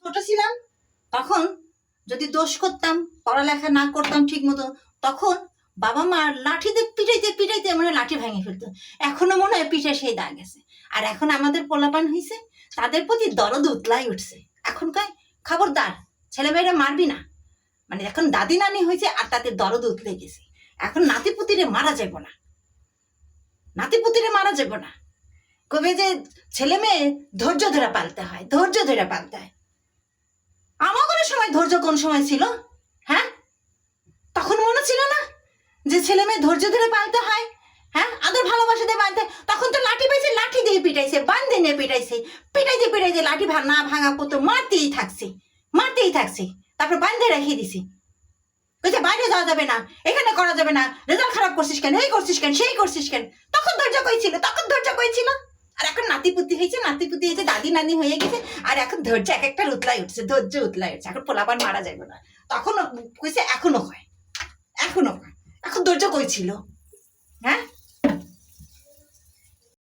ছোট ছিলাম তখন যদি দোষ করতাম, পড়ালেখা না করতাম ঠিক মতো, তখন বাবা মা লাঠিতে পিটাইতে পিটাইতে মানে লাঠি ভেঙে ফেলতো। এখনো মনে হয় পিঠে সেই দাগ আছে। আর এখন আমাদের পোলাপান হয়েছে, তাদের প্রতি দরদ উতলাই উঠছে। এখন কয় খবরদার ছেলেমেয়েরা মারবি না। মানে এখন দাদি নানি হয়েছে আর তাদের দরদ উতলে গেছে। এখন নাতিপুতিরে মারা যাব না, নাতিপুতিরে মারা যাব না। কবে যে ছেলে মেয়ে ধৈর্য ধরে পালতে হয়, ধৈর্য ধরে পালতে হয়। আমাদের সময় ধৈর্য কোন সময় ছিল? হ্যাঁ, তখন মনে ছিল না যে ছেলে মেয়ে ধৈর্য ধরে পালতে হয়? হ্যাঁ, আদর ভালোবাসা দিয়ে বাঁধতে। তখন তো লাঠি পাইছে, লাঠি দিয়ে পিটাইছে, বান্ধে নিয়ে পিটাইছে, পিটাইতে পিটাইতে লাঠি না ভাঙা পড়তো, মারতেই থাকছে, মারতেই থাকছে। তারপর বান্ধে রেখে দিছি, বলছে বাইরে যাওয়া যাবে না, এখানে করা যাবে না, রেজাল্ট খারাপ করছিস কেন, এই করছিস কেন, সেই করছিস কেন। তখন ধৈর্য কইছিল, তখন ধৈর্য কইছিল। আর এখন নাতিপুতি হয়েছে, নাতিপুতি হয়েছে, দাদি নানি হয়ে গেছে, আর এখন ধৈর্য এক একটা উতলাই উঠছে, ধৈর্য উতলাই উঠছে। এখন পোলাপান মারা যাবে না, তখন কইছে এখনো হয়, এখনো হয়। এখন ধৈর্য কইছিল, হ্যাঁ।